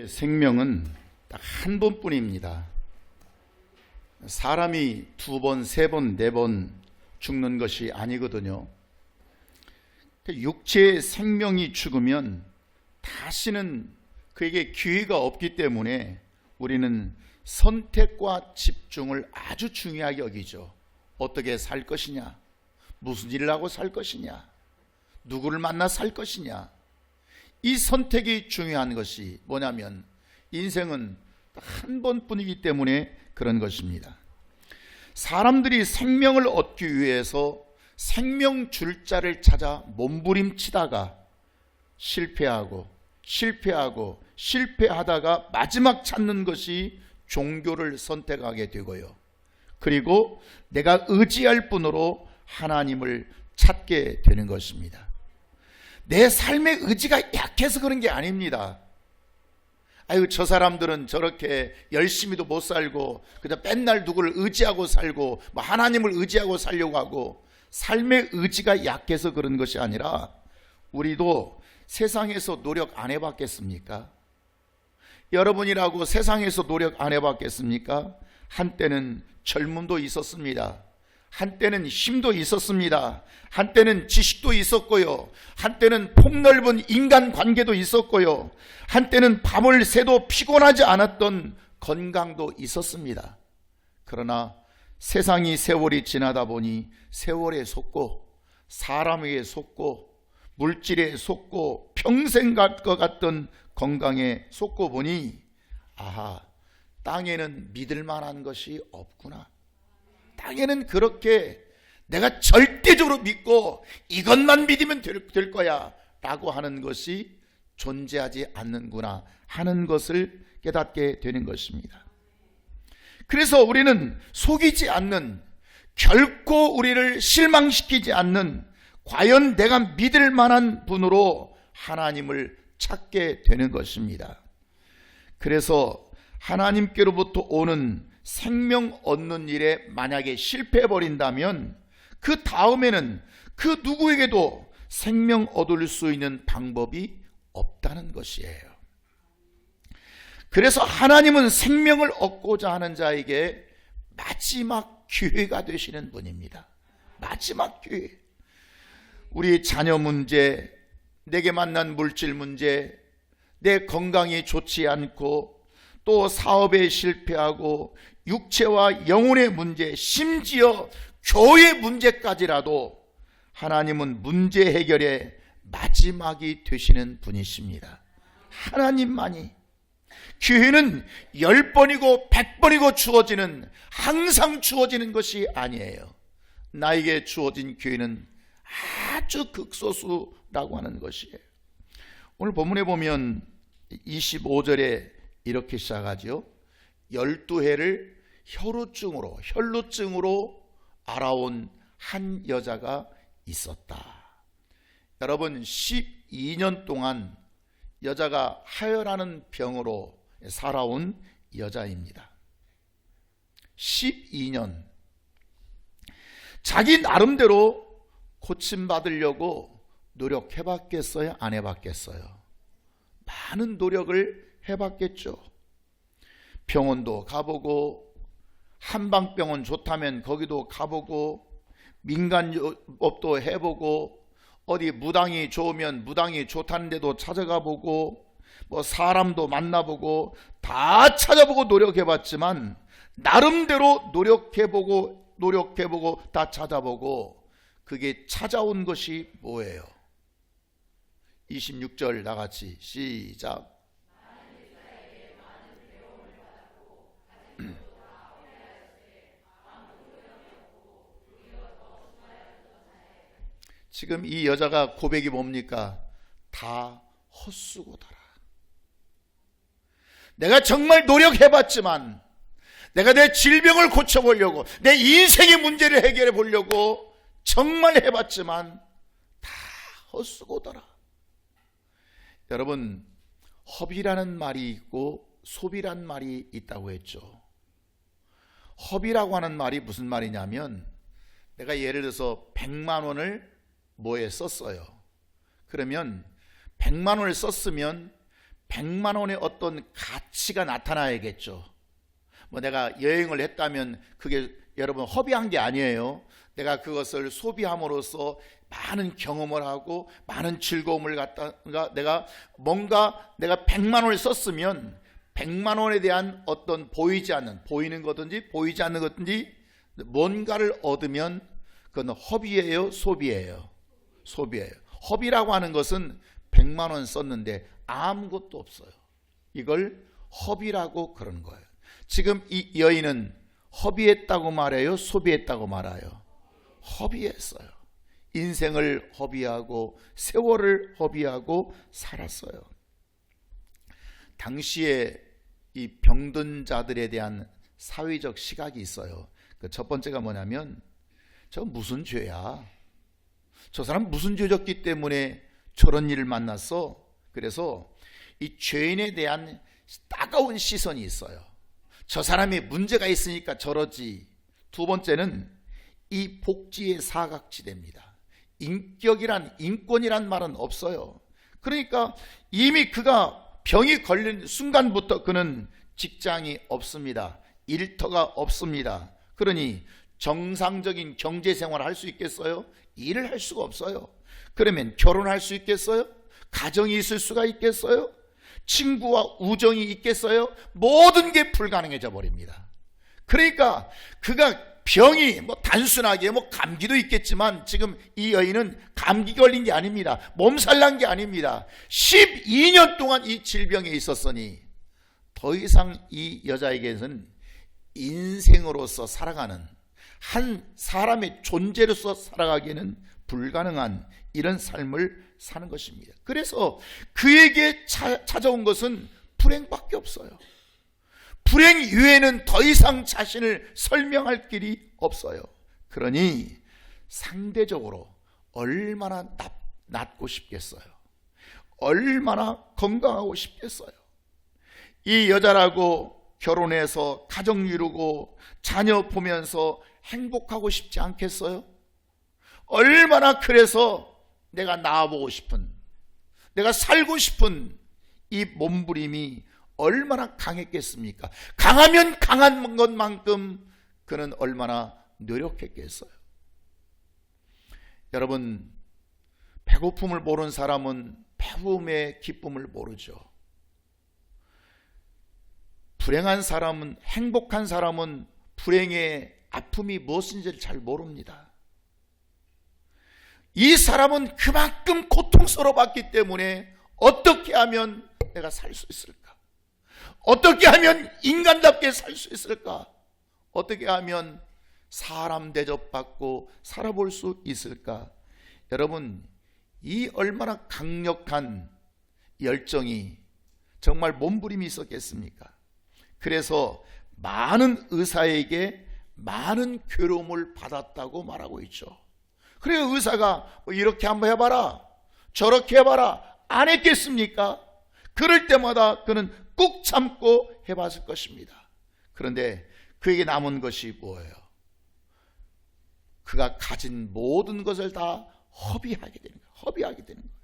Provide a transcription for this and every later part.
생명은 딱 한 번뿐입니다. 사람이 두 번, 세 번, 네 번 죽는 것이 아니거든요. 육체의 생명이 죽으면 다시는 그에게 기회가 없기 때문에 우리는 선택과 집중을 아주 중요하게 여기죠. 어떻게 살 것이냐, 무슨 일을 하고 살 것이냐, 누구를 만나 살 것이냐. 이 선택이 중요한 것이 뭐냐면 인생은 한 번뿐이기 때문에 그런 것입니다. 사람들이 생명을 얻기 위해서 생명 줄 자를 찾아 몸부림치다가 실패하다가 마지막 찾는 것이 종교를 선택하게 되고요. 그리고 내가 의지할 분으로 하나님을 찾게 되는 것입니다. 내 삶의 의지가 약해서 그런 게 아닙니다. 아유, 저 사람들은 저렇게 열심히도 못 살고 그저 맨날 누구를 의지하고 살고 하나님을 의지하고 살려고 하고, 삶의 의지가 약해서 그런 것이 아니라 우리도 세상에서 노력 안 해봤겠습니까? 여러분이라고 세상에서 노력 안 해봤겠습니까? 한때는 젊음도 있었습니다. 한때는 힘도 있었습니다. 한때는 지식도 있었고요. 한때는 폭넓은 인간관계도 있었고요. 한때는 밤을 새도 피곤하지 않았던 건강도 있었습니다. 그러나 세상이 세월이 지나다 보니 세월에 속고 사람에게 속고 물질에 속고 평생 갈 것 같던 건강에 속고 보니 아하, 땅에는 믿을 만한 것이 없구나. 땅에는 그렇게 내가 절대적으로 믿고 이것만 믿으면 될 거야 라고 하는 것이 존재하지 않는구나 하는 것을 깨닫게 되는 것입니다. 그래서 우리는 속이지 않는, 결코 우리를 실망시키지 않는, 과연 내가 믿을 만한 분으로 하나님을 찾게 되는 것입니다. 그래서 하나님께로부터 오는 생명 얻는 일에 만약에 실패해버린다면 그 다음에는 그 누구에게도 생명 얻을 수 있는 방법이 없다는 것이에요. 그래서 하나님은 생명을 얻고자 하는 자에게 마지막 기회가 되시는 분입니다. 마지막 기회. 우리 자녀 문제, 내게 만난 물질 문제, 내 건강이 좋지 않고 또 사업에 실패하고 육체와 영혼의 문제, 심지어 교회 문제까지라도 하나님은 문제 해결의 마지막이 되시는 분이십니다. 하나님만이. 기회는 10번이고 100번이고 주어지는, 항상 주어지는 것이 아니에요. 나에게 주어진 기회는 아주 극소수라고 하는 것이에요. 오늘 본문에 보면 25절에 이렇게 시작하죠. 12해를 혈루증으로 알아온 한 여자가 있었다. 여러분, 12년 동안 여자가 하혈하는 병으로 살아온 여자입니다. 12년. 자기 나름대로 고침받으려고 노력해봤겠어요? 안 해봤겠어요? 많은 노력을 해봤겠죠. 병원도 가보고, 한방병원 좋다면 거기도 가보고, 민간요법도 해보고, 어디 무당이 좋으면 무당이 좋다는 데도 찾아가보고, 사람도 만나보고, 다 찾아보고 노력해봤지만 나름대로 노력해보고 다 찾아보고, 그게 찾아온 것이 뭐예요? 26절 나같이 시작. 지금 이 여자가 고백이 뭡니까? 다 헛수고더라. 내가 정말 노력해봤지만, 내가 내 질병을 고쳐보려고, 내 인생의 문제를 해결해 보려고 정말 해봤지만 다 헛수고더라. 여러분, 허비라는 말이 있고 소비란 말이 있다고 했죠. 허비라고 하는 말이 무슨 말이냐면, 내가 예를 들어서 100만 원을 뭐에 썼어요. 그러면 100만 원을 썼으면 100만 원의 어떤 가치가 나타나야겠죠. 뭐 내가 여행을 했다면 그게 여러분 허비한 게 아니에요. 내가 그것을 소비함으로써 많은 경험을 하고 많은 즐거움을 갖다가 내가 100만 원을 썼으면 100만 원에 대한 어떤 보이는 거든지 보이지 않는 거든지 뭔가를 얻으면 그건 허비예요, 소비예요? 소비예요. 허비라고 하는 것은 100만 원 썼는데 아무것도 없어요. 이걸 허비라고 그러는 거예요. 지금 이 여인은 허비했다고 말해요, 소비했다고 말아요? 허비했어요. 인생을 허비하고 세월을 허비하고 살았어요. 당시에 이 병든 자들에 대한 사회적 시각이 있어요. 그 첫 번째가 뭐냐면, 저 무슨 죄야? 저 사람 무슨 죄 졌기 때문에 저런 일을 만났어? 그래서 이 죄인에 대한 따가운 시선이 있어요. 저 사람이 문제가 있으니까 저러지. 두 번째는 이 복지의 사각지대입니다. 인권이란 말은 없어요. 그러니까 이미 그가 병이 걸린 순간부터 그는 직장이 없습니다. 일터가 없습니다. 그러니 정상적인 경제생활을 할 수 있겠어요? 일을 할 수가 없어요. 그러면 결혼할 수 있겠어요? 가정이 있을 수가 있겠어요? 친구와 우정이 있겠어요? 모든 게 불가능해져 버립니다. 그러니까 그가 병이 단순하게 감기도 있겠지만 지금 이 여인은 감기 걸린 게 아닙니다. 몸살 난 게 아닙니다. 12년 동안 이 질병에 있었으니 더 이상 이 여자에게는 인생으로서 살아가는, 한 사람의 존재로서 살아가기에는 불가능한 이런 삶을 사는 것입니다. 그래서 그에게 찾아온 것은 불행밖에 없어요. 불행 이외에는 더 이상 자신을 설명할 길이 없어요. 그러니 상대적으로 얼마나 낫고 싶겠어요. 얼마나 건강하고 싶겠어요. 이 여자라고 결혼해서 가정 이루고 자녀 보면서 행복하고 싶지 않겠어요? 얼마나 그래서 내가 나아보고 싶은, 내가 살고 싶은 이 몸부림이 얼마나 강했겠습니까? 강하면 강한 것만큼 그는 얼마나 노력했겠어요. 여러분, 배고픔을 모르는 사람은 배움의 기쁨을 모르죠. 불행한 사람은, 행복한 사람은 불행의 아픔이 무엇인지를 잘 모릅니다. 이 사람은 그만큼 고통스러웠기 때문에 어떻게 하면 내가 살 수 있을까? 어떻게 하면 인간답게 살 수 있을까? 어떻게 하면 사람 대접받고 살아볼 수 있을까? 여러분, 이 얼마나 강력한 열정이, 정말 몸부림이 있었겠습니까? 그래서 많은 의사에게 많은 괴로움을 받았다고 말하고 있죠. 그래서 의사가 이렇게 한번 해봐라, 저렇게 해봐라 안 했겠습니까? 그럴 때마다 그는 꾹 참고 해봤을 것입니다. 그런데 그에게 남은 것이 뭐예요? 그가 가진 모든 것을 다 허비하게 되는 거예요. 허비하게 되는 거예요.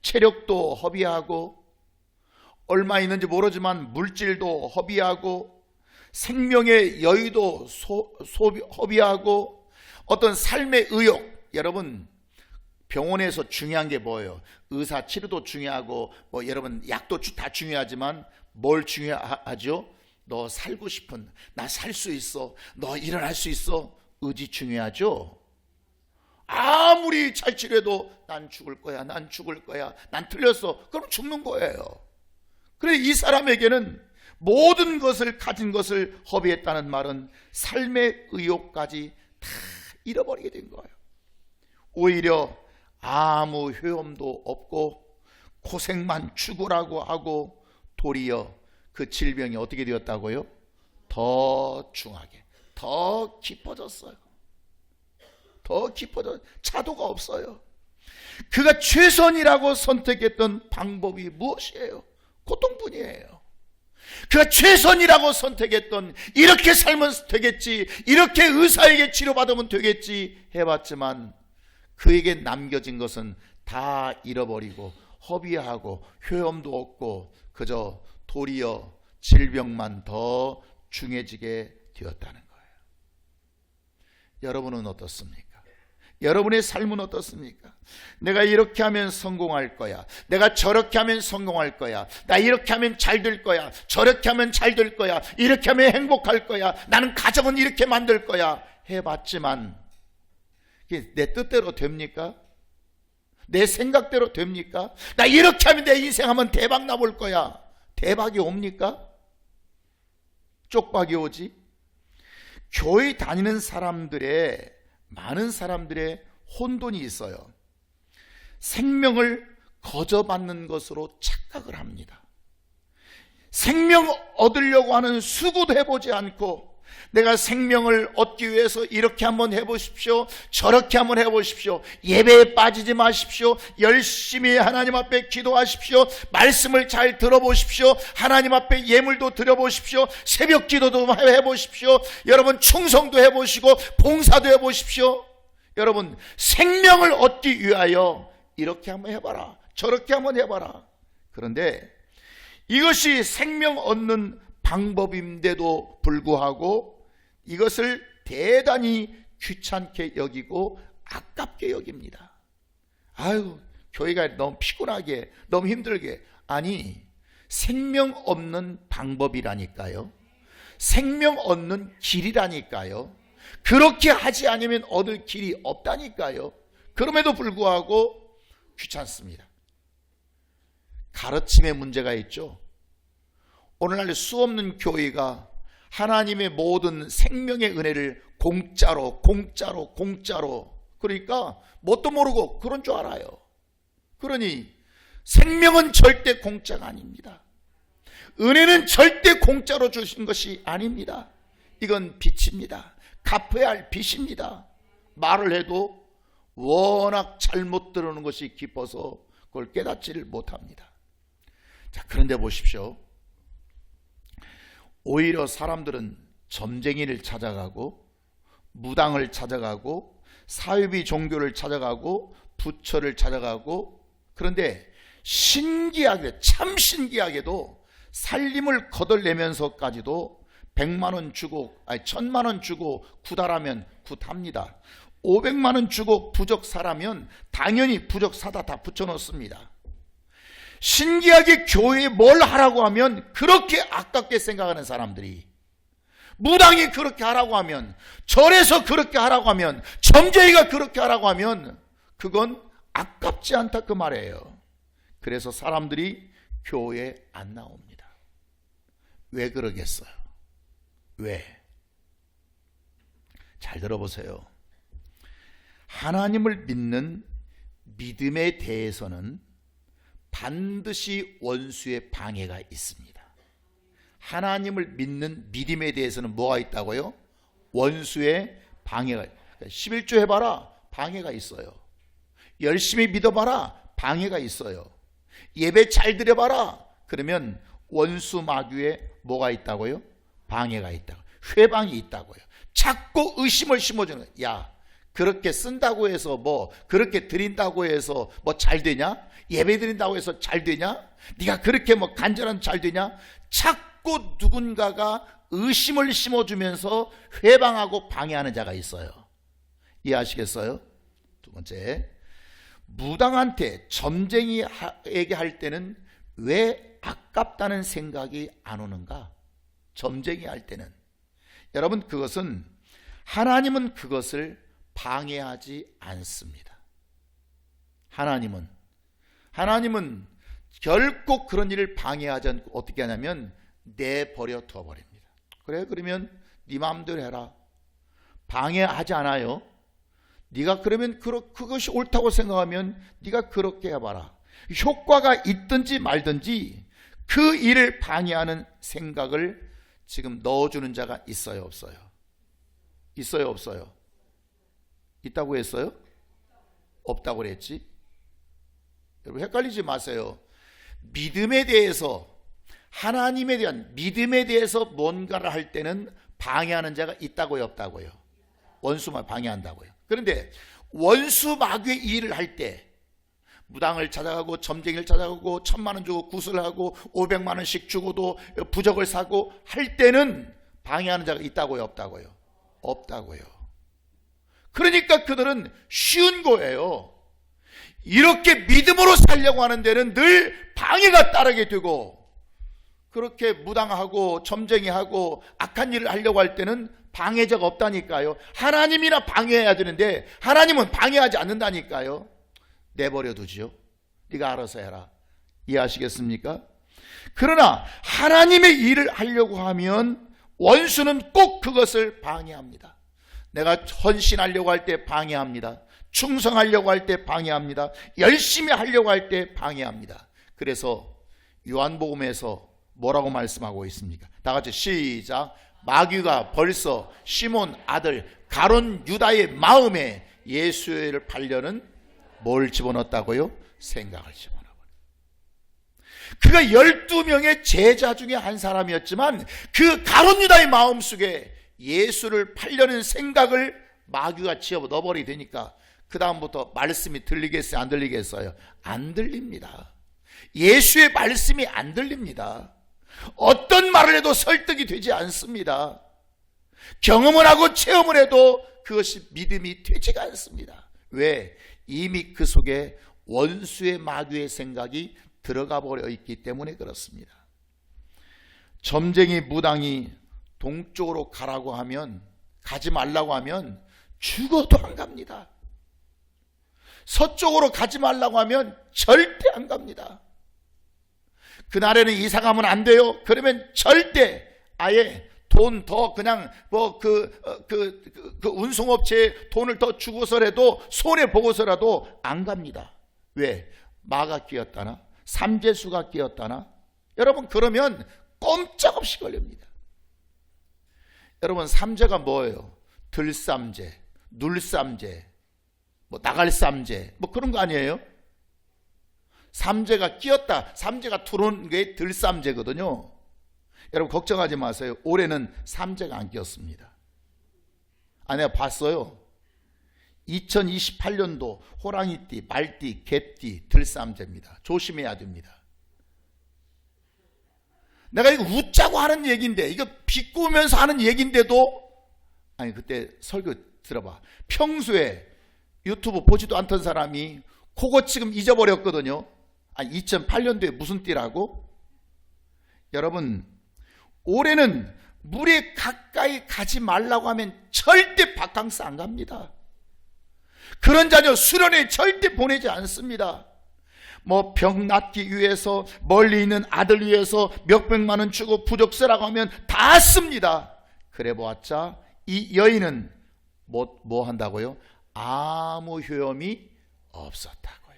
체력도 허비하고, 얼마 있는지 모르지만 물질도 허비하고, 생명의 여유도 허비하고, 어떤 삶의 의욕. 여러분, 병원에서 중요한 게 뭐예요? 의사 치료도 중요하고 여러분 약도 다 중요하지만 뭘 중요하죠? 너 살고 싶은, 나 살 수 있어, 너 일어날 수 있어, 의지 중요하죠? 아무리 잘 치료해도 난 죽을 거야, 난 죽을 거야, 난 틀렸어, 그럼 죽는 거예요. 그래, 이 사람에게는 모든 것을 가진 것을 허비했다는 말은 삶의 의욕까지 다 잃어버리게 된 거예요. 오히려 아무 효험도 없고 고생만 죽으라고 하고, 도리어 그 질병이 어떻게 되었다고요? 더 중하게, 더 깊어졌어요. 더 깊어져, 차도가 없어요. 그가 최선이라고 선택했던 방법이 무엇이에요? 고통뿐이에요. 그가 최선이라고 선택했던, 이렇게 살면 되겠지, 이렇게 의사에게 치료받으면 되겠지 해봤지만 그에게 남겨진 것은 다 잃어버리고 허비하고 효험도 없고 그저 도리어 질병만 더 중해지게 되었다는 거예요. 여러분은 어떻습니까? 여러분의 삶은 어떻습니까? 내가 이렇게 하면 성공할 거야. 내가 저렇게 하면 성공할 거야. 나 이렇게 하면 잘 될 거야. 저렇게 하면 잘 될 거야. 이렇게 하면 행복할 거야. 나는 가정은 이렇게 만들 거야. 해봤지만 이게 내 뜻대로 됩니까? 내 생각대로 됩니까? 나 이렇게 하면 내 인생 한번 대박 나볼 거야. 대박이 옵니까? 쪽박이 오지? 교회 다니는 많은 사람들의 혼돈이 있어요. 생명을 거저받는 것으로 착각을 합니다. 생명 얻으려고 하는 수고도 해보지 않고 내가 생명을 얻기 위해서 이렇게 한번 해보십시오, 저렇게 한번 해보십시오, 예배에 빠지지 마십시오, 열심히 하나님 앞에 기도하십시오, 말씀을 잘 들어보십시오, 하나님 앞에 예물도 드려보십시오, 새벽 기도도 해보십시오, 여러분 충성도 해보시고 봉사도 해보십시오. 여러분 생명을 얻기 위하여 이렇게 한번 해봐라, 저렇게 한번 해봐라. 그런데 이것이 생명 얻는 방법인데도 불구하고 이것을 대단히 귀찮게 여기고 아깝게 여깁니다. 아유, 교회가 너무 피곤하게, 너무 힘들게. 아니, 생명 없는 방법이라니까요. 생명 얻는 길이라니까요. 그렇게 하지 않으면 얻을 길이 없다니까요. 그럼에도 불구하고 귀찮습니다. 가르침에 문제가 있죠. 오늘날 수없는 교회가 하나님의 모든 생명의 은혜를 공짜로 그러니까 뭣도 모르고 그런 줄 알아요. 그러니 생명은 절대 공짜가 아닙니다. 은혜는 절대 공짜로 주신 것이 아닙니다. 이건 빚입니다. 갚아야 할 빚입니다. 말을 해도 워낙 잘못 들어오는 것이 깊어서 그걸 깨닫지를 못합니다. 자, 그런데 보십시오. 오히려 사람들은 점쟁이를 찾아가고 무당을 찾아가고 사유비 종교를 찾아가고 부처를 찾아가고, 그런데 신기하게, 참 신기하게도 살림을 거덜내면서까지도 100만원 주고, 1000만원 주고 구달하면 굿합니다. 500만원 주고 부적 사라면 당연히 부적 사다 다 붙여놓습니다. 신기하게 교회에 뭘 하라고 하면 그렇게 아깝게 생각하는 사람들이, 무당이 그렇게 하라고 하면, 절에서 그렇게 하라고 하면, 점쟁이가 그렇게 하라고 하면 그건 아깝지 않다 그 말이에요. 그래서 사람들이 교회에 안 나옵니다. 왜 그러겠어요? 왜? 잘 들어보세요. 하나님을 믿는 믿음에 대해서는 반드시 원수의 방해가 있습니다. 하나님을 믿는 믿음에 대해서는 뭐가 있다고요? 원수의 방해가. 11조 해봐라, 방해가 있어요. 열심히 믿어봐라, 방해가 있어요. 예배 잘 드려봐라, 그러면 원수 마귀에 뭐가 있다고요? 방해가 있다고, 회방이 있다고요. 자꾸 의심을 심어주는 거예요. 야, 그렇게 쓴다고 해서 뭐, 그렇게 드린다고 해서 뭐 잘 되냐? 예배 드린다고 해서 잘 되냐? 네가 그렇게 뭐 간절한 잘 되냐? 자꾸 누군가가 의심을 심어주면서 회방하고 방해하는 자가 있어요. 이해하시겠어요? 두 번째, 무당한테, 점쟁이에게 할 때는 왜 아깝다는 생각이 안 오는가? 점쟁이 할 때는, 여러분, 그것은 하나님은 그것을 방해하지 않습니다. 하나님은 결코 그런 일을 방해하지 않고 어떻게 하냐면 내버려 둬버립니다. 그래, 그러면 네 마음대로 해라. 방해하지 않아요. 네가 그러면 그것이 옳다고 생각하면 네가 그렇게 해봐라. 효과가 있든지 말든지 그 일을 방해하는 생각을 지금 넣어주는 자가 있어요, 없어요? 있어요, 없어요? 있다고 했어요? 없다고 그랬지? 여러분 헷갈리지 마세요. 믿음에 대해서, 하나님에 대한 믿음에 대해서 뭔가를 할 때는 방해하는 자가 있다고요, 없다고요? 원수만 방해한다고요. 그런데 원수 마귀의 일을 할 때, 무당을 찾아가고 점쟁이를 찾아가고 1,000만 원 주고 구슬하고 500만 원씩 주고도 부적을 사고 할 때는 방해하는 자가 있다고요, 없다고요? 없다고요. 그러니까 그들은 쉬운 거예요. 이렇게 믿음으로 살려고 하는 데는 늘 방해가 따르게 되고, 그렇게 무당하고 점쟁이하고 악한 일을 하려고 할 때는 방해자가 없다니까요. 하나님이나 방해해야 되는데 하나님은 방해하지 않는다니까요. 내버려 두지요. 네가 알아서 해라. 이해하시겠습니까? 그러나 하나님의 일을 하려고 하면 원수는 꼭 그것을 방해합니다. 내가 헌신하려고 할 때 방해합니다. 충성하려고 할 때 방해합니다. 열심히 하려고 할 때 방해합니다. 그래서 요한복음에서 뭐라고 말씀하고 있습니까? 다 같이 시작. 마귀가 벌써 시몬 아들 가룟 유다의 마음에 예수를 팔려는 뭘 집어넣었다고요? 생각을 집어넣어버려. 그가 12명의 제자 중에 한 사람이었지만 그 가룟 유다의 마음속에 예수를 팔려는 생각을 마귀가 집어넣어버리게 되니까 그 다음부터 말씀이 들리겠어요? 안 들리겠어요? 안 들립니다. 예수의 말씀이 안 들립니다. 어떤 말을 해도 설득이 되지 않습니다. 경험을 하고 체험을 해도 그것이 믿음이 되지가 않습니다. 왜? 이미 그 속에 원수의 마귀의 생각이 들어가 버려 있기 때문에 그렇습니다. 점쟁이 무당이 동쪽으로 가라고 하면, 가지 말라고 하면 죽어도 안 갑니다. 서쪽으로 가지 말라고 하면 절대 안 갑니다. 그날에는 이사 가면 안 돼요. 그러면 절대 아예 돈 더 그냥 그 운송업체에 돈을 더 주고서라도 손해 보고서라도 안 갑니다. 왜? 마가 끼었다나 삼재수가 끼었다나. 여러분, 그러면 꼼짝없이 걸립니다. 여러분, 삼재가 뭐예요? 들삼재, 눌삼재, 나갈삼재, 그런 거 아니에요? 삼재가 끼었다, 삼재가 들어온 게 들삼재거든요. 여러분, 걱정하지 마세요. 올해는 삼재가 안 끼었습니다. 내가 봤어요. 2028년도 호랑이띠, 말띠, 개띠, 들삼재입니다. 조심해야 됩니다. 내가 이거 웃자고 하는 얘기인데, 이거 비꼬면서 하는 얘기인데도, 그때 설교 들어봐. 평소에 유튜브 보지도 않던 사람이 그거 지금 잊어버렸거든요. 2008년도에 무슨 띠라고? 여러분, 올해는 물에 가까이 가지 말라고 하면 절대 바캉스 안 갑니다. 그런 자녀 수련회 절대 보내지 않습니다. 병 낫기 위해서, 멀리 있는 아들 위해서 몇백만 원 주고 부적 쓰라고 하면 다 씁니다. 그래 보았자 이 여인은 뭐 한다고요? 아무 효험이 없었다고요.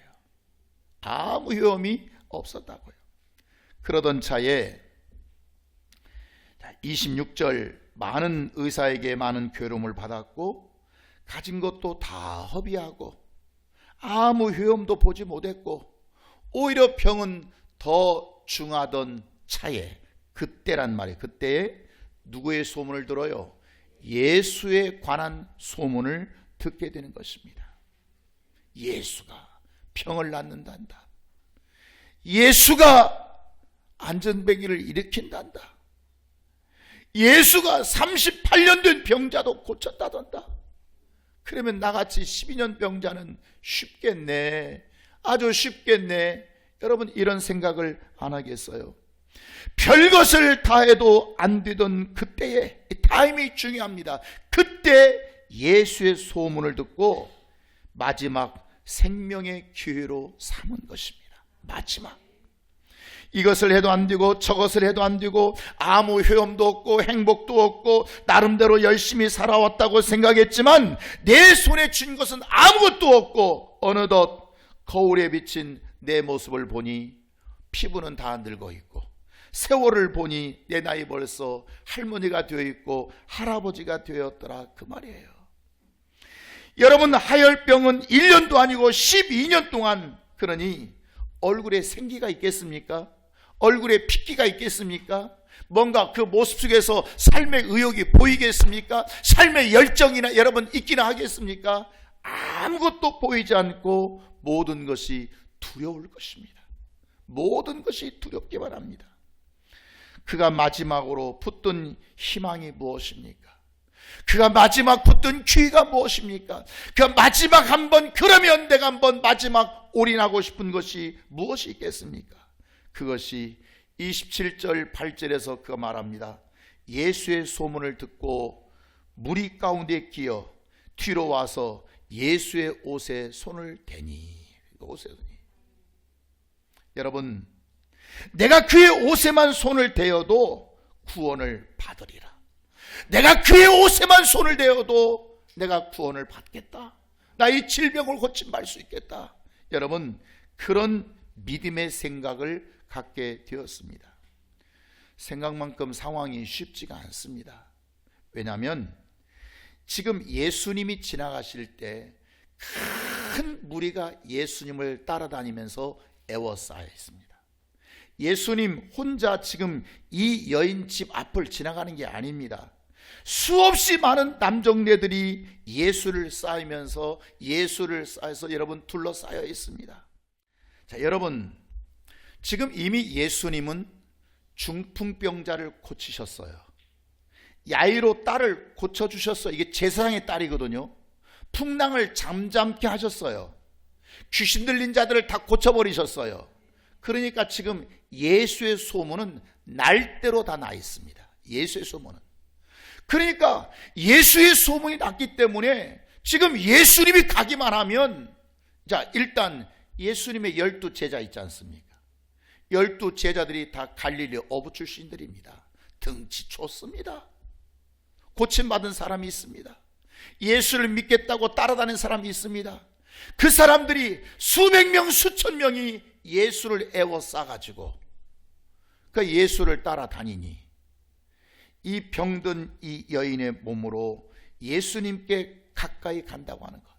아무 효험이 없었다고요. 그러던 차에 26절, 많은 의사에게 많은 괴로움을 받았고 가진 것도 다 허비하고 아무 효험도 보지 못했고 오히려 병은 더 중하던 차에, 그때란 말이에요. 그때에 누구의 소문을 들어요? 예수에 관한 소문을 듣게 되는 것입니다. 예수가 병을 낫는단다. 예수가 안전뱅이를 일으킨단다. 예수가 38년 된 병자도 고쳤다던다. 그러면 나같이 12년 병자는 쉽겠네, 아주 쉽겠네. 여러분, 이런 생각을 안 하겠어요? 별것을 다해도 안 되던 그때에, 타임이 중요합니다. 그때 예수의 소문을 듣고 마지막 생명의 기회로 삼은 것입니다. 마지막. 이것을 해도 안 되고 저것을 해도 안 되고 아무 효험도 없고 행복도 없고 나름대로 열심히 살아왔다고 생각했지만 내 손에 쥔 것은 아무것도 없고 어느덧 거울에 비친 내 모습을 보니 피부는 다 늙어 있고 세월을 보니 내 나이 벌써 할머니가 되어 있고 할아버지가 되었더라, 그 말이에요. 여러분, 하혈병은 1년도 아니고 12년 동안, 그러니 얼굴에 생기가 있겠습니까? 얼굴에 핏기가 있겠습니까? 뭔가 그 모습 속에서 삶의 의욕이 보이겠습니까? 삶의 열정이나 여러분 있기나 하겠습니까? 아무것도 보이지 않고 모든 것이 두려울 것입니다. 모든 것이 두렵기만 합니다. 그가 마지막으로 붙든 희망이 무엇입니까? 그가 마지막 붙든 귀가 무엇입니까? 그가 마지막 한번, 그러면 내가 한번 마지막 올인하고 싶은 것이 무엇이 있겠습니까? 그것이 27절 8절에서 그가 말합니다. 예수의 소문을 듣고 무리 가운데 끼어 뒤로 와서 예수의 옷에 손을 대니. 여러분, 내가 그의 옷에만 손을 대어도 구원을 받으리라. 내가 그의 옷에만 손을 대어도 내가 구원을 받겠다. 나의 질병을 고침받을 수 있겠다. 여러분, 그런 믿음의 생각을 갖게 되었습니다. 생각만큼 상황이 쉽지가 않습니다. 왜냐하면 지금 예수님이 지나가실 때 큰 무리가 예수님을 따라다니면서 애워싸여 있습니다. 예수님 혼자 지금 이 여인 집 앞을 지나가는 게 아닙니다. 수없이 많은 남정네들이 예수를 쌓으면서 여러분 둘러싸여 있습니다. 자, 여러분, 지금 이미 예수님은 중풍병자를 고치셨어요. 야이로 딸을 고쳐주셨어요. 이게 제사장의 딸이거든요. 풍랑을 잠잠케 하셨어요. 귀신 들린 자들을 다 고쳐버리셨어요. 그러니까 지금 예수의 소문은 날대로 다 나 있습니다. 예수의 소문은. 그러니까 예수의 소문이 났기 때문에 지금 예수님이 가기만 하면, 자, 일단 예수님의 12제자 있지 않습니까? 12제자들이 다 갈릴리 어부 출신들입니다. 등치 좋습니다. 고침받은 사람이 있습니다. 예수를 믿겠다고 따라다니는 사람이 있습니다. 그 사람들이 수백 명 수천 명이 예수를 애워싸가지고 그 예수를 따라다니니 이 병든 이 여인의 몸으로 예수님께 가까이 간다고 하는 것,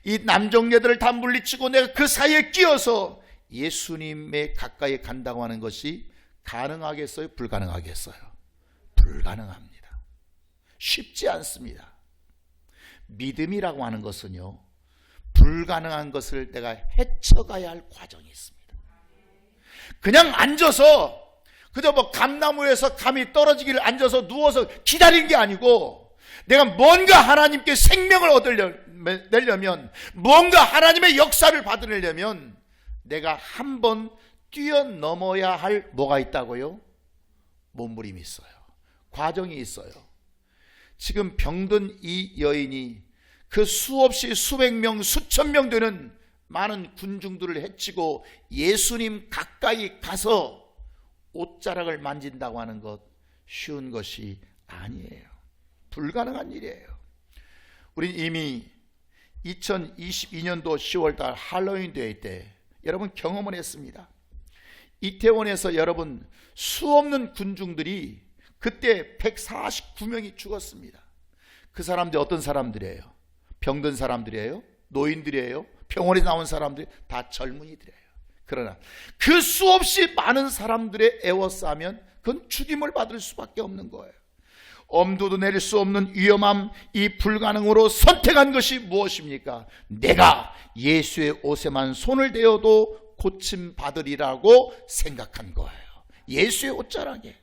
이 남정네들을 다 물리치고 내가 그 사이에 끼어서 예수님의 가까이 간다고 하는 것이 가능하겠어요? 불가능하겠어요? 불가능합니다. 쉽지 않습니다. 믿음이라고 하는 것은요, 불가능한 것을 내가 헤쳐가야 할 과정이 있습니다. 그냥 앉아서 그저 감나무에서 감이 떨어지기를 앉아서 누워서 기다린 게 아니고, 내가 뭔가 하나님께 생명을 얻으려면, 뭔가 하나님의 역사를 받으려면 내가 한번 뛰어넘어야 할 뭐가 있다고요? 몸부림이 있어요. 과정이 있어요. 지금 병든 이 여인이 그 수없이 수백 명, 수천 명 되는 많은 군중들을 해치고 예수님 가까이 가서 옷자락을 만진다고 하는 것 쉬운 것이 아니에요. 불가능한 일이에요. 우린 이미 2022년도 10월달 할로윈 데이 때 여러분 경험을 했습니다. 이태원에서 여러분 수없는 군중들이 그때 149명이 죽었습니다. 그 사람들 어떤 사람들이에요? 병든 사람들이에요? 노인들이에요? 병원에 나온 사람들이 다 젊은이들이에요. 그러나 그 수없이 많은 사람들의 애워싸면 그건 죽임을 받을 수밖에 없는 거예요. 엄두도 내릴 수 없는 위험함, 이 불가능으로 선택한 것이 무엇입니까? 내가 예수의 옷에만 손을 대어도 고침받으리라고 생각한 거예요. 예수의 옷자락에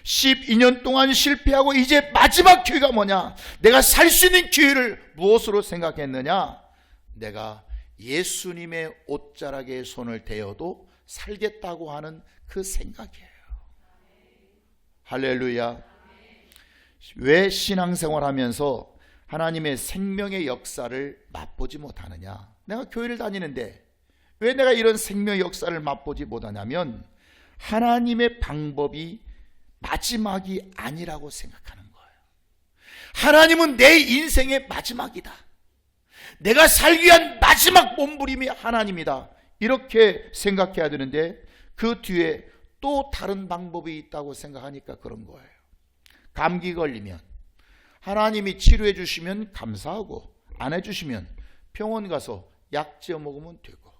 12년 동안 실패하고 이제 마지막 기회가 뭐냐? 내가 살 수 있는 기회를 무엇으로 생각했느냐? 내가 예수님의 옷자락에 손을 대어도 살겠다고 하는 그 생각이에요. 할렐루야. 왜 신앙생활하면서 하나님의 생명의 역사를 맛보지 못하느냐? 내가 교회를 다니는데 왜 내가 이런 생명의 역사를 맛보지 못하냐면 하나님의 방법이 마지막이 아니라고 생각하는 거예요. 하나님은 내 인생의 마지막이다. 내가 살기 위한 마지막 몸부림이 하나님이다. 이렇게 생각해야 되는데 그 뒤에 또 다른 방법이 있다고 생각하니까 그런 거예요. 감기 걸리면 하나님이 치료해 주시면 감사하고 안 해주시면 병원 가서 약 지어 먹으면 되고,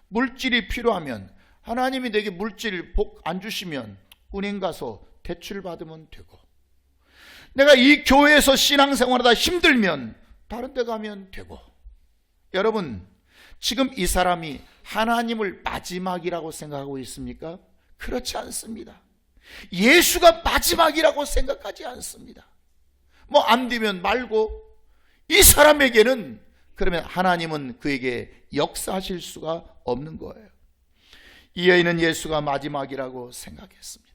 물질이 필요하면 하나님이 내게 물질 복 안 주시면 은행 가서 대출 받으면 되고, 내가 이 교회에서 신앙생활하다 힘들면 다른 데 가면 되고. 여러분, 지금 이 사람이 하나님을 마지막이라고 생각하고 있습니까? 그렇지 않습니다. 예수가 마지막이라고 생각하지 않습니다. 뭐 안 되면 말고, 이 사람에게는 그러면 하나님은 그에게 역사하실 수가 없는 거예요. 이 여인은 예수가 마지막이라고 생각했습니다.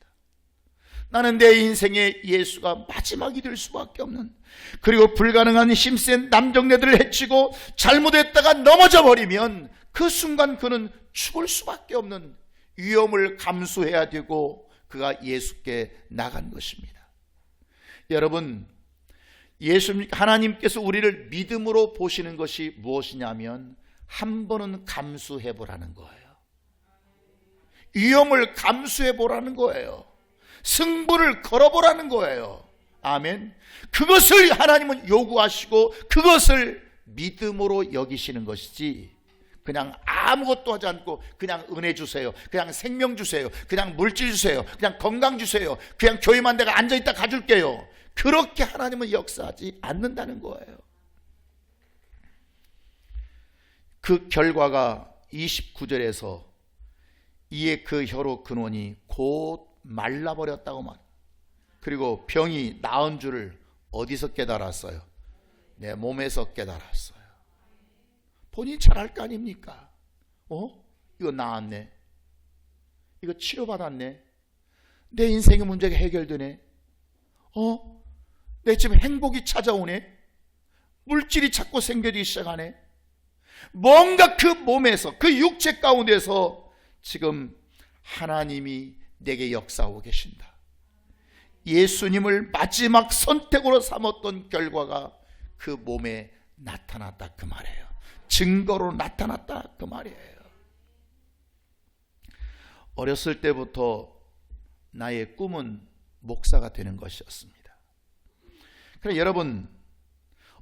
나는 내 인생에 예수가 마지막이 될 수밖에 없는, 그리고 불가능한 힘센 남정네들을 해치고 잘못했다가 넘어져 버리면 그 순간 그는 죽을 수밖에 없는 위험을 감수해야 되고 그가 예수께 나간 것입니다. 여러분, 하나님께서 우리를 믿음으로 보시는 것이 무엇이냐면 한 번은 감수해 보라는 거예요. 위험을 감수해 보라는 거예요. 승부를 걸어보라는 거예요. 아멘. 그것을 하나님은 요구하시고 그것을 믿음으로 여기시는 것이지, 그냥 아무것도 하지 않고 그냥 은혜 주세요, 그냥 생명 주세요, 그냥 물질 주세요, 그냥 건강 주세요, 그냥 교회만 내가 앉아있다 가줄게요, 그렇게 하나님은 역사하지 않는다는 거예요. 그 결과가 29절에서 이에 그 혀로 근원이 곧 말라버렸다고 말. 그리고 병이 나은 줄을 어디서 깨달았어요? 내 몸에서 깨달았어요. 본인이 잘할 거 아닙니까? 이거 나았네, 이거 치료받았네, 내 인생의 문제가 해결되네, 내 집에 행복이 찾아오네, 물질이 자꾸 생겨지기 시작하네. 뭔가 그 몸에서, 그 육체 가운데서 지금 하나님이 내게 역사하고 계신다. 예수님을 마지막 선택으로 삼았던 결과가 그 몸에 나타났다 그 말이에요. 증거로 나타났다 그 말이에요. 어렸을 때부터 나의 꿈은 목사가 되는 것이었습니다. 그래, 여러분,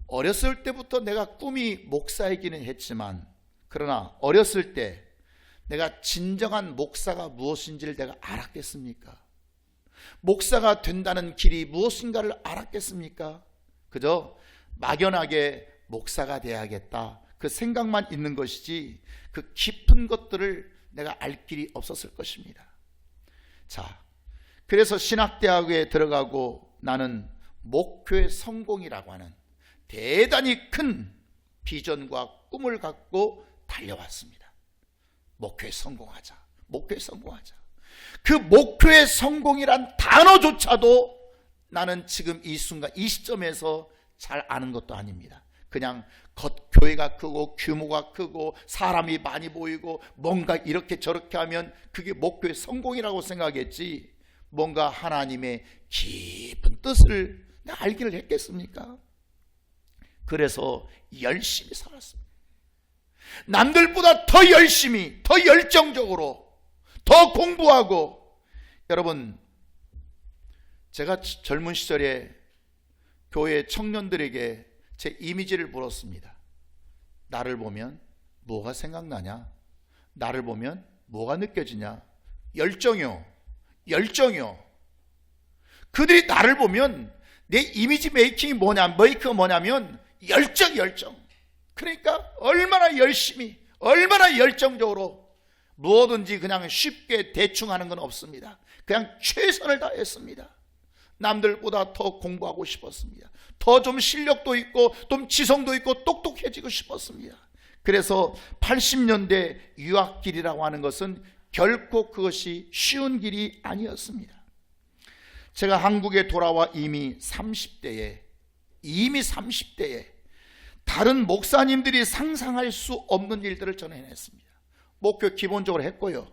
어렸을 때부터 내가 꿈이 목사이기는 했지만, 그러나 어렸을 때 내가 진정한 목사가 무엇인지를 내가 알았겠습니까? 목사가 된다는 길이 무엇인가를 알았겠습니까? 그저 막연하게 목사가 돼야겠다 그 생각만 있는 것이지 그 깊은 것들을 내가 알 길이 없었을 것입니다. 자, 그래서 신학대학에 들어가고 나는 목표의 성공이라고 하는 대단히 큰 비전과 꿈을 갖고 달려왔습니다. 목표에 성공하자, 목표에 성공하자. 그 목표의 성공이란 단어조차도 나는 지금 이 순간 이 시점에서 잘 아는 것도 아닙니다. 그냥 겉교회가 크고 규모가 크고 사람이 많이 보이고 뭔가 이렇게 저렇게 하면 그게 목표의 성공이라고 생각했지, 뭔가 하나님의 깊은 뜻을 내가 알기를 했겠습니까? 그래서 열심히 살았습니다. 남들보다 더 열심히, 더 열정적으로, 더 공부하고. 여러분, 제가 젊은 시절에 교회 청년들에게 제 이미지를 물었습니다. 나를 보면 뭐가 생각나냐? 나를 보면 뭐가 느껴지냐? 열정이요, 열정이요. 그들이 나를 보면 내 이미지 메이킹이 메이크가 뭐냐면 열정. 그러니까 얼마나 열심히, 얼마나 열정적으로, 무엇든지 그냥 쉽게 대충 하는 건 없습니다. 그냥 최선을 다했습니다. 남들보다 더 공부하고 싶었습니다. 더 좀 실력도 있고 좀 지성도 있고 똑똑해지고 싶었습니다. 그래서 80년대 유학길이라고 하는 것은 결코 그것이 쉬운 길이 아니었습니다. 제가 한국에 돌아와 이미 30대에 다른 목사님들이 상상할 수 없는 일들을 저는 해냈습니다. 목표 기본적으로 했고요,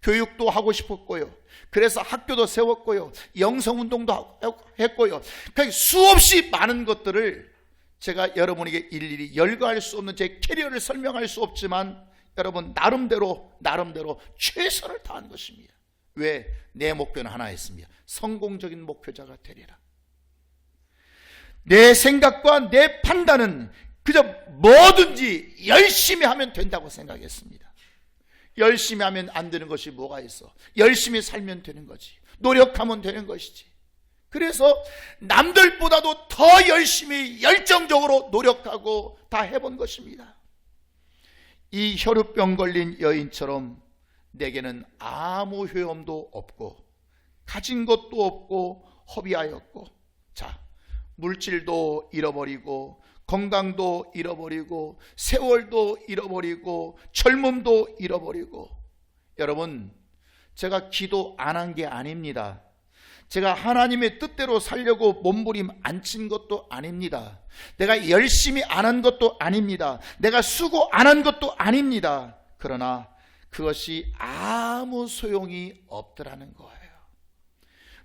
교육도 하고 싶었고요, 그래서 학교도 세웠고요, 영성운동도 했고요. 그러니까 수없이 많은 것들을 제가 여러분에게 일일이 열거할 수 없는 제 캐리어를 설명할 수 없지만 여러분, 나름대로 최선을 다한 것입니다. 왜? 내 목표는 하나였습니다. 성공적인 목표자가 되리라. 내 생각과 내 판단은 그저 뭐든지 열심히 하면 된다고 생각했습니다. 열심히 하면 안 되는 것이 뭐가 있어? 열심히 살면 되는 거지, 노력하면 되는 것이지. 그래서 남들보다도 더 열심히 열정적으로 노력하고 다 해본 것입니다. 이 혈우병 걸린 여인처럼 내게는 아무 효험도 없고 가진 것도 없고 허비하였고, 자, 물질도 잃어버리고 건강도 잃어버리고 세월도 잃어버리고 젊음도 잃어버리고. 여러분, 제가 기도 안 한 게 아닙니다. 제가 하나님의 뜻대로 살려고 몸부림 안 친 것도 아닙니다. 내가 열심히 안 한 것도 아닙니다. 내가 수고 안 한 것도 아닙니다. 그러나 그것이 아무 소용이 없더라는 거예요.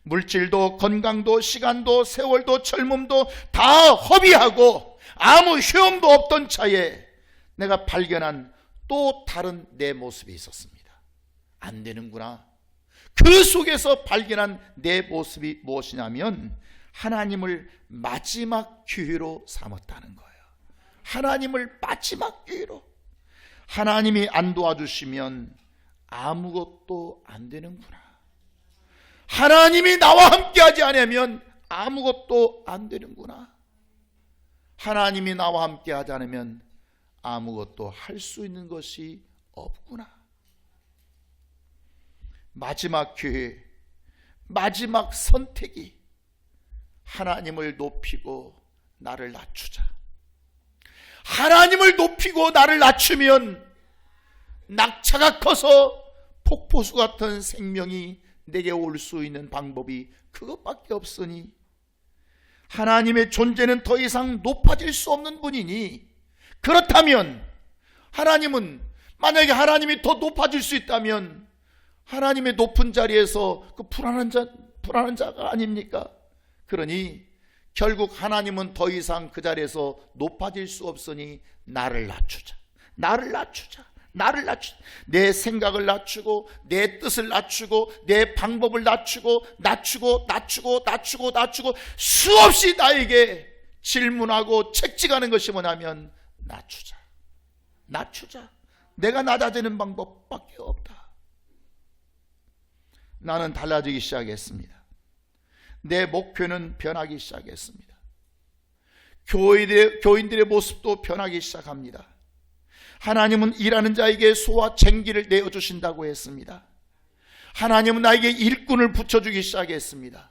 물질도 건강도 시간도 세월도 젊음도 다 허비하고 아무 효험도 없던 차에 내가 발견한 또 다른 내 모습이 있었습니다. 안 되는구나. 그 속에서 발견한 내 모습이 무엇이냐면 하나님을 마지막 기회로 삼았다는 거예요. 하나님을 마지막 기회로. 하나님이 안 도와주시면 아무것도 안 되는구나. 하나님이 나와 함께하지 않으면 아무것도 안 되는구나. 하나님이 나와 함께하지 않으면 아무것도 할 수 있는 것이 없구나. 마지막 기회, 마지막 선택이 하나님을 높이고 나를 낮추자. 하나님을 높이고 나를 낮추면 낙차가 커서 폭포수 같은 생명이 내게 올 수 있는 방법이 그것밖에 없으니, 하나님의 존재는 더 이상 높아질 수 없는 분이니, 그렇다면 하나님은, 만약에 하나님이 더 높아질 수 있다면 하나님의 높은 자리에서 그 불안한 자가 아닙니까? 그러니 결국 하나님은 더 이상 그 자리에서 높아질 수 없으니 나를 낮추자. 나를 낮추자. 나를 낮추자. 내 생각을 낮추고 내 뜻을 낮추고 내 방법을 낮추고 수없이 나에게 질문하고 채찍하는 것이 뭐냐면 낮추자. 내가 낮아지는 방법밖에 없다. 나는 달라지기 시작했습니다. 내 목표는 변하기 시작했습니다. 교인들의 모습도 변하기 시작합니다. 하나님은 일하는 자에게 소와 쟁기를 내어주신다고 했습니다. 하나님은 나에게 일꾼을 붙여주기 시작했습니다.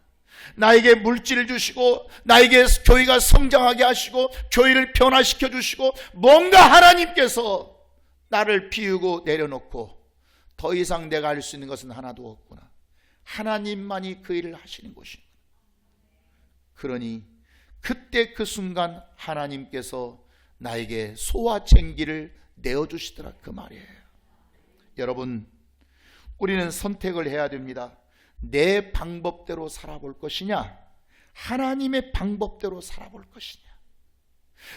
나에게 물질을 주시고 나에게 교회가 성장하게 하시고 교회를 변화시켜 주시고, 뭔가 하나님께서 나를 비우고 내려놓고 더 이상 내가 할 수 있는 것은 하나도 없구나. 하나님만이 그 일을 하시는 것입니다. 그러니 그때 그 순간 하나님께서 나에게 소와 쟁기를 내어주시더라, 그 말이에요. 여러분, 우리는 선택을 해야 됩니다. 내 방법대로 살아볼 것이냐, 하나님의 방법대로 살아볼 것이냐.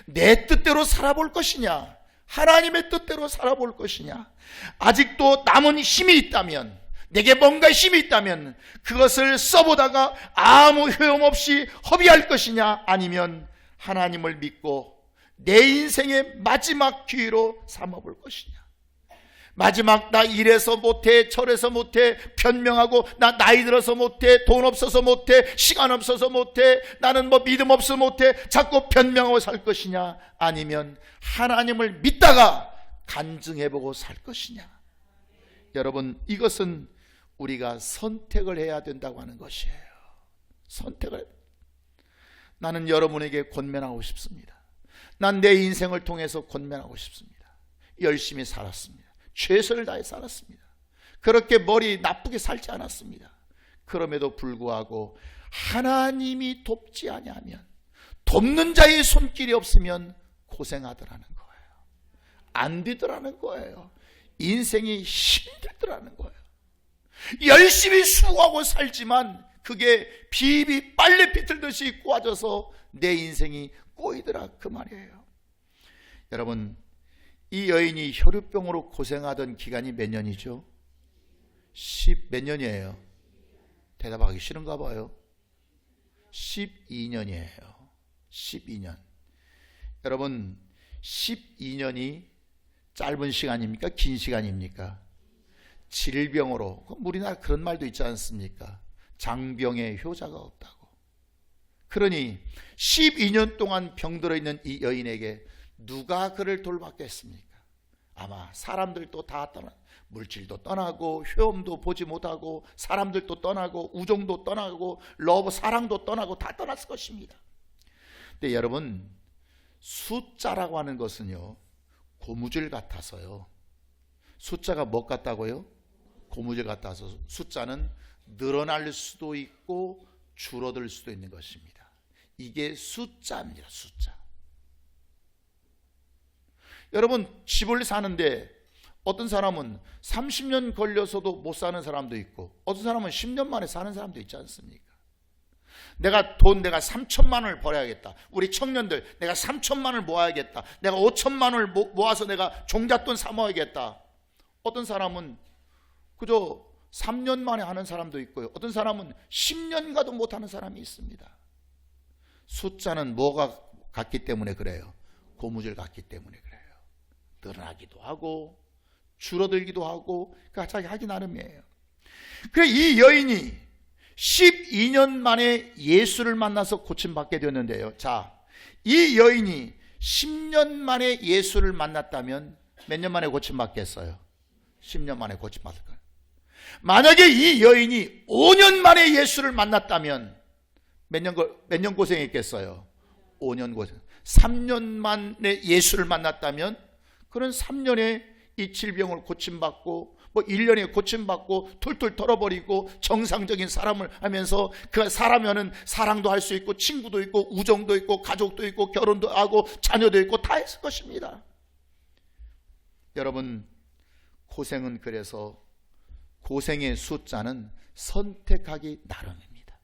내 뜻대로 살아볼 것이냐, 하나님의 뜻대로 살아볼 것이냐. 아직도 남은 힘이 있다면, 내게 뭔가 힘이 있다면 그것을 써보다가 아무 효용없이 허비할 것이냐, 아니면 하나님을 믿고 내 인생의 마지막 기회로 삼아볼 것이냐. 마지막, 나 이래서 못해 저래서 못해 변명하고, 나 나이 들어서 못해, 돈 없어서 못해, 시간 없어서 못해, 나는 뭐 믿음 없어서 못해, 자꾸 변명하고 살 것이냐, 아니면 하나님을 믿다가 간증해보고 살 것이냐. 여러분, 이것은 우리가 선택을 해야 된다고 하는 것이에요. 선택을. 나는 여러분에게 권면하고 싶습니다. 난 내 인생을 통해서 권면하고 싶습니다. 열심히 살았습니다. 최선을 다해 살았습니다. 그렇게 머리 나쁘게 살지 않았습니다. 그럼에도 불구하고 하나님이 돕지 아니하면, 돕는 자의 손길이 없으면 고생하더라는 거예요. 안 되더라는 거예요. 인생이 힘들더라는 거예요. 열심히 수고하고 살지만 그게 비비 빨래 비틀듯이 꼬아져서 내 인생이 꼬이더라, 그 말이에요. 여러분, 이 여인이 혈우병으로 고생하던 기간이 몇 년이죠? 몇 년이에요? 대답하기 싫은가 봐요. 12년이에요. 12년. 여러분, 12년이 짧은 시간입니까? 긴 시간입니까? 질병으로, 우리나라 그런 말도 있지 않습니까? 장병의 효자가 없다고. 그러니 12년 동안 병들어 있는 이 여인에게 누가 그를 돌봤겠습니까? 아마 사람들도 다 물질도 떠나고 효험도 보지 못하고 사람들도 떠나고 우정도 떠나고 사랑도 떠나고 다 떠났을 것입니다. 근데 여러분, 숫자라고 하는 것은요, 고무줄 같아서요. 숫자가 뭐 같다고요? 고무줄 같아서 숫자는 늘어날 수도 있고 줄어들 수도 있는 것입니다. 이게 숫자입니다. 숫자. 여러분, 집을 사는데 어떤 사람은 30년 걸려서도 못 사는 사람도 있고 어떤 사람은 10년 만에 사는 사람도 있지 않습니까? 내가 3천만 원을 벌어야겠다. 우리 청년들, 내가 3천만 원을 모아야겠다. 내가 5천만 원을 모아서 내가 종잣돈 사 모아야겠다. 어떤 사람은 그저 3년 만에 하는 사람도 있고요. 어떤 사람은 10년 가도 못하는 사람이 있습니다. 숫자는 뭐가 같기 때문에 그래요? 고무줄 같기 때문에 그래요. 늘어나기도 하고 줄어들기도 하고 자기 하기 나름이에요. 그래, 이 여인이 12년 만에 예수를 만나서 고침받게 되었는데요. 자, 이 여인이 10년 만에 예수를 만났다면 몇 년 만에 고침받겠어요? 10년 만에 고침받을 거예요. 만약에 이 여인이 5년 만에 예수를 만났다면 몇 년 고생했겠어요? 5년 고생. 3년 만에 예수를 만났다면 그런 3년에 이 질병을 고침받고 1년에 고침받고 툴툴 털어버리고 정상적인 사람을 하면서 그 사람이면 사랑도 할 수 있고 친구도 있고 우정도 있고 가족도 있고 결혼도 하고 자녀도 있고 다 했을 것입니다. 여러분, 고생은 그래서 고생의 숫자는 선택하기 나름입니다.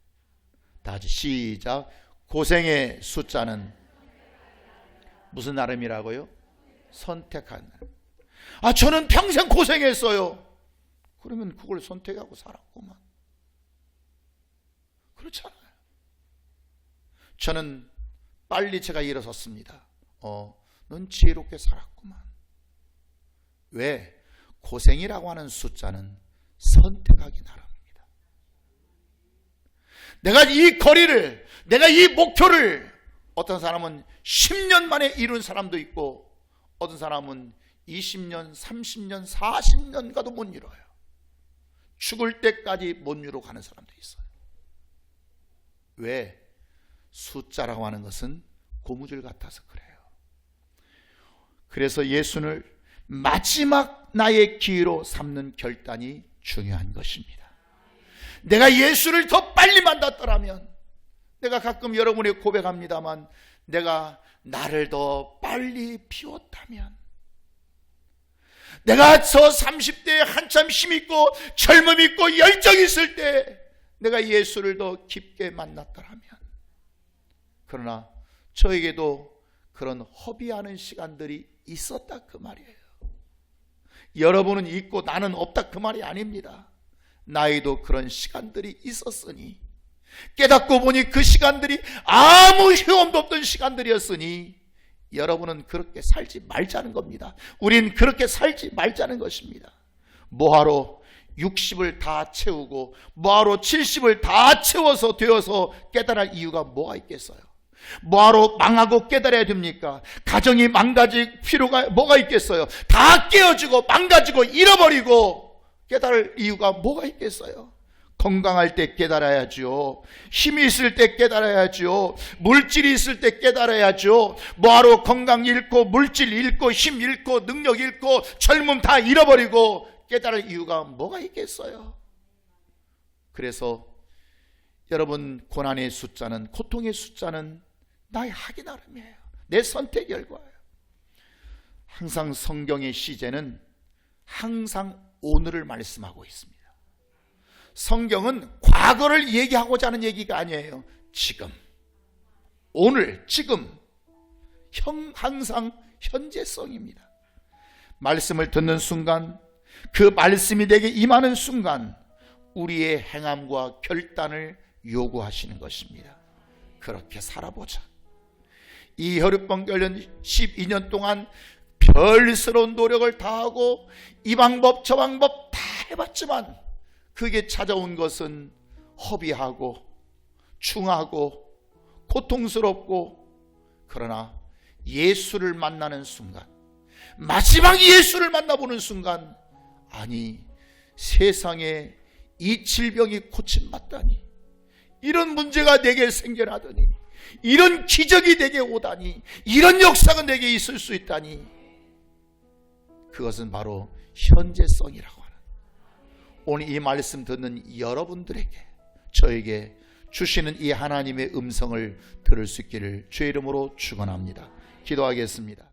다 같이 시작. 고생의 숫자는 무슨 나름이라고요? 선택한 나름. 저는 평생 고생했어요. 그러면 그걸 선택하고 살았구만. 그렇잖아요. 저는 빨리 제가 일어섰습니다. 넌 지혜롭게 살았구만. 왜? 고생이라고 하는 숫자는 선택하기 나름입니다. 내가 이 거리를, 내가 이 목표를 어떤 사람은 10년 만에 이룬 사람도 있고 어떤 사람은 20년, 30년, 40년 가도 못 이뤄요. 죽을 때까지 못 이루어 가는 사람도 있어요. 왜? 숫자라고 하는 것은 고무줄 같아서 그래요. 그래서 예수를 마지막 나의 기회로 삼는 결단이 중요한 것입니다. 내가 예수를 더 빨리 만났더라면, 내가 가끔 여러분에게 고백합니다만, 내가 나를 더 빨리 비웠다면, 내가 저 30대에 한참 힘있고 젊음 있고 열정 있을 때 내가 예수를 더 깊게 만났더라면. 그러나 저에게도 그런 허비하는 시간들이 있었다 그 말이에요. 여러분은 있고 나는 없다 그 말이 아닙니다. 나에도 그런 시간들이 있었으니, 깨닫고 보니 그 시간들이 아무 효험도 없던 시간들이었으니 여러분은 그렇게 살지 말자는 겁니다. 우린 그렇게 살지 말자는 것입니다. 뭐하러 60을 다 채우고 뭐하러 70을 다 채워서 되어서 깨달을 이유가 뭐가 있겠어요? 뭐하러 망하고 깨달아야 됩니까? 가정이 망가질 필요가 뭐가 있겠어요? 다 깨어지고 망가지고 잃어버리고 깨달을 이유가 뭐가 있겠어요? 건강할 때 깨달아야죠. 힘이 있을 때 깨달아야죠. 물질이 있을 때 깨달아야죠. 뭐하러 건강 잃고 물질 잃고 힘 잃고 능력 잃고 젊음 다 잃어버리고 깨달을 이유가 뭐가 있겠어요? 그래서 여러분, 고난의 숫자는, 고통의 숫자는 나의 하기 나름이에요. 내 선택 결과예요. 항상 성경의 시제는 항상 오늘을 말씀하고 있습니다. 성경은 과거를 얘기하고자 하는 얘기가 아니에요. 지금, 오늘, 지금, 항상 현재성입니다. 말씀을 듣는 순간, 그 말씀이 내게 임하는 순간 우리의 행함과 결단을 요구하시는 것입니다. 그렇게 살아보자. 이 혈육병 걸린 12년 동안 별스러운 노력을 다하고 이 방법 저 방법 다 해봤지만 그게 찾아온 것은 허비하고 충하고 고통스럽고, 그러나 예수를 만나는 순간, 마지막 예수를 만나보는 순간, 아니, 세상에 이 질병이 고침받다니, 이런 문제가 내게 생겨나더니, 이런 기적이 내게 오다니, 이런 역사가 내게 있을 수 있다니, 그것은 바로 현재성이라고 하는, 오늘 이 말씀 듣는 여러분들에게, 저에게 주시는 이 하나님의 음성을 들을 수 있기를 주의 이름으로 축원합니다. 기도하겠습니다.